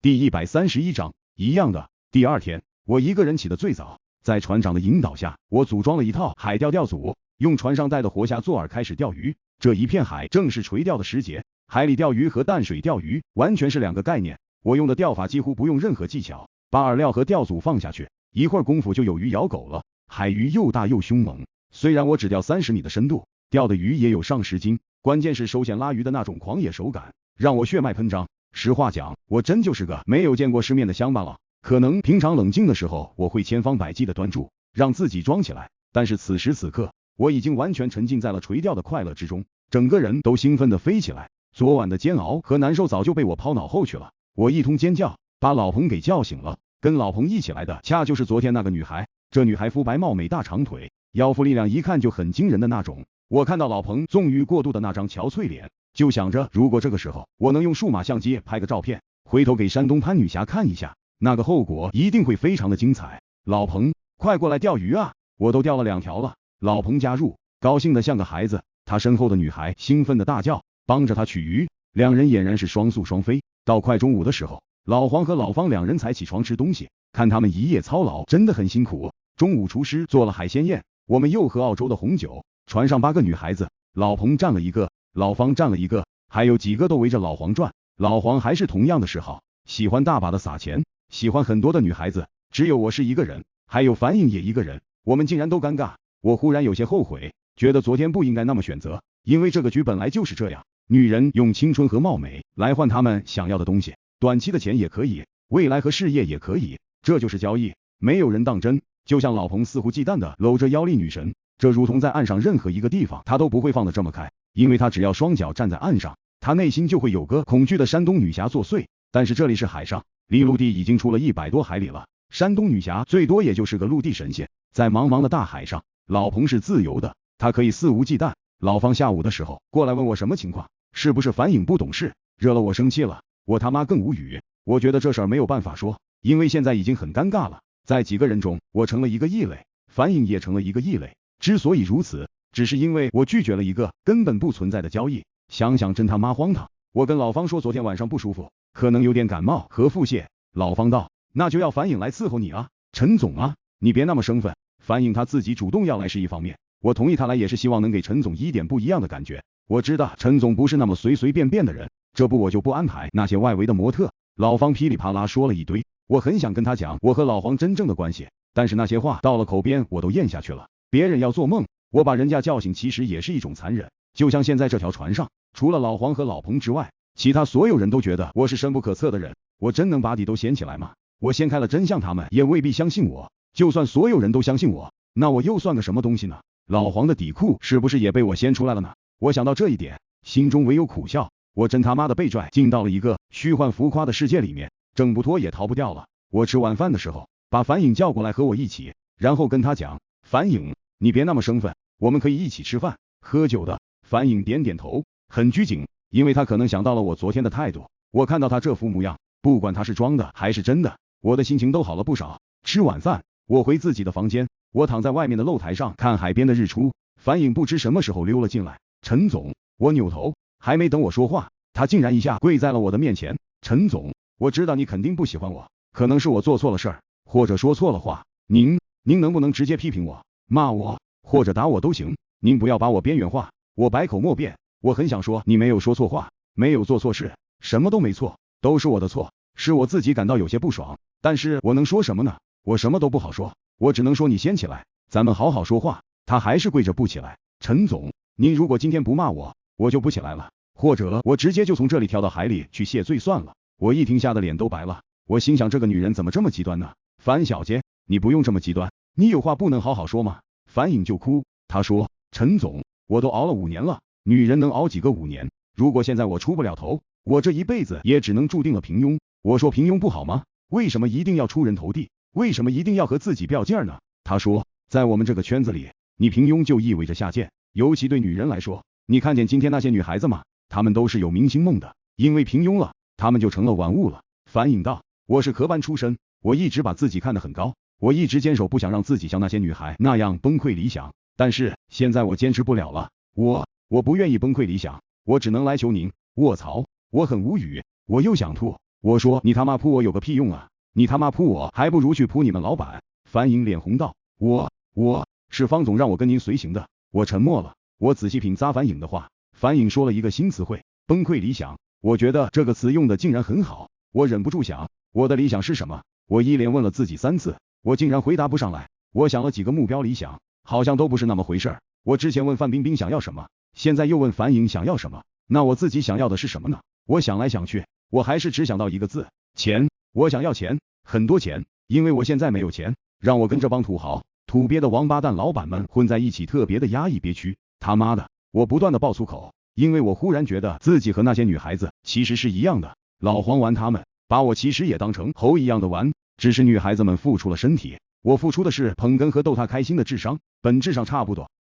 第131章，一样的。第二天，我一个人起得最早，在船长的引导下，我组装了一套海钓钓组，用船上带的活虾做饵开始钓鱼。这一片海正是垂钓的时节，海里钓鱼和淡水钓鱼完全是两个概念。我用的钓法几乎不用任何技巧，把饵料和钓组放下去，一会儿功夫就有鱼咬狗了。海鱼又大又凶猛，虽然我只钓30米的深度，钓的鱼也有上10斤，关键是手线拉鱼的那种狂野手感，让我血脉喷张。实话讲，我真就是个没有见过世面的乡巴佬。可能平常冷静的时候，我会千方百计的端住，让自己装起来，但是此时此刻，我已经完全沉浸在了垂钓的快乐之中，整个人都兴奋的飞起来。昨晚的煎熬和难受早就被我抛脑后去了。我一通尖叫，把老彭给叫醒了。跟老彭一起来的，恰就是昨天那个女孩。这女孩肤白貌美，大长腿，腰腹力量一看就很惊人的那种。我看到老彭纵欲过度的那张憔悴脸，就想着，如果这个时候我能用数码相机拍个照片，回头给山东潘女侠看一下，那个后果一定会非常的精彩。老彭，快过来钓鱼啊！我都钓了2条了。老彭加入，高兴的像个孩子。他身后的女孩兴奋的大叫，帮着他取鱼。两人俨然是双宿双飞。到快中午的时候，老黄和老方两人才起床吃东西。看他们一夜操劳，真的很辛苦。中午厨师做了海鲜宴，我们又喝澳洲的红酒。船上8个女孩子，老彭占了一个，老方占了一个，还有几个都围着老黄转。老黄还是同样的嗜好，喜欢大把的撒钱，喜欢很多的女孩子。只有我是一个人，还有樊颖也一个人，我们竟然都尴尬。我忽然有些后悔，觉得昨天不应该那么选择，因为这个局本来就是这样，女人用青春和貌美来换他们想要的东西，短期的钱也可以，未来和事业也可以，这就是交易，没有人当真。就像老彭肆无忌惮的搂着妖丽女神，这如同在岸上任何一个地方他都不会放得这么开，因为他只要双脚站在岸上，他内心就会有个恐惧的山东女侠作祟。但是这里是海上，离陆地已经出了100多海里了，山东女侠最多也就是个陆地神仙。在茫茫的大海上，老彭是自由的，他可以肆无忌惮。老方下午的时候过来问我什么情况，是不是樊颖不懂事，惹了我生气了。我他妈更无语，我觉得这事儿没有办法说，因为现在已经很尴尬了。在几个人中，我成了一个异类，樊颖也成了一个异类。之所以如此，只是因为我拒绝了一个根本不存在的交易。想想真他妈荒唐。我跟老方说昨天晚上不舒服，可能有点感冒和腹泻。老方道，那就要樊颖来伺候你啊，陈总啊，你别那么生分。樊颖他自己主动要来是一方面，我同意他来也是希望能给陈总一点不一样的感觉。我知道陈总不是那么随随便便的人，这不我就不安排那些外围的模特。老方噼里啪啦说了一堆，我很想跟他讲我和老黄真正的关系，但是那些话到了口边我都咽下去了。别人要做梦，我把人家叫醒其实也是一种残忍。就像现在这条船上，除了老黄和老彭之外，其他所有人都觉得我是深不可测的人。我真能把底都掀起来吗？我掀开了真相，他们也未必相信我。就算所有人都相信我，那我又算个什么东西呢？老黄的底裤是不是也被我掀出来了呢？我想到这一点，心中唯有苦笑。我真他妈的被拽进到了一个虚幻浮夸的世界里面，挣不脱也逃不掉了。我吃晚饭的时候，把樊颖叫过来和我一起，然后跟他讲，樊颖，你别那么生分，我们可以一起吃饭喝酒的。樊颖点点头，很拘谨，因为他可能想到了我昨天的态度。我看到他这副模样，不管他是装的还是真的，我的心情都好了不少。吃晚饭，我回自己的房间，我躺在外面的露台上看海边的日出。樊颖不知什么时候溜了进来，陈总。我扭头，还没等我说话，他竟然一下跪在了我的面前。陈总，我知道你肯定不喜欢我，可能是我做错了事儿，或者说错了话，您能不能直接批评我，骂我，或者打我都行，您不要把我边缘化。我百口莫辩，我很想说你没有说错话，没有做错事，什么都没错，都是我的错，是我自己感到有些不爽，但是我能说什么呢？我什么都不好说，我只能说你先起来，咱们好好说话。他还是跪着不起来。陈总，您如果今天不骂我，我就不起来了，或者我直接就从这里跳到海里去谢罪算了。我一听吓得脸都白了，我心想这个女人怎么这么极端呢？樊小姐，你不用这么极端，你有话不能好好说吗？樊颖就哭，她说，陈总，我都熬了5年了，女人能熬几个5年？如果现在我出不了头，我这一辈子也只能注定了平庸。我说平庸不好吗？为什么一定要出人头地？为什么一定要和自己较劲呢？她说，在我们这个圈子里，你平庸就意味着下贱，尤其对女人来说。你看见今天那些女孩子吗？她们都是有明星梦的，因为平庸了，她们就成了玩物了。樊颖道，我是科班出身，我一直把自己看得很高，我一直坚守不想让自己像那些女孩那样崩溃理想，但是现在我坚持不了了，我不愿意崩溃理想，我只能来求您。卧槽，我很无语，我又想吐，我说你他妈扑我有个屁用啊！你他妈扑我还不如去扑你们老板。樊颖脸红道，我是方总让我跟您随行的。我沉默了，我仔细品咂樊颖的话。樊颖说了一个新词汇，崩溃理想。我觉得这个词用的竟然很好，我忍不住想，我的理想是什么？我一连问了自己3次，我竟然回答不上来。我想了几个目标理想，好像都不是那么回事儿。我之前问范冰冰想要什么，现在又问樊颖想要什么，那我自己想要的是什么呢？我想来想去，我还是只想到一个字，钱。我想要钱，很多钱，因为我现在没有钱，让我跟这帮土豪、土鳖的王八蛋老板们混在一起，特别的压抑憋屈。他妈的，我不断的爆粗口，因为我忽然觉得自己和那些女孩子其实是一样的。老黄玩他们，把我其实也当成猴一样的玩，只是女孩子们付出了身体，我付出的是捧哏和逗她开心的智商，本质上差不多。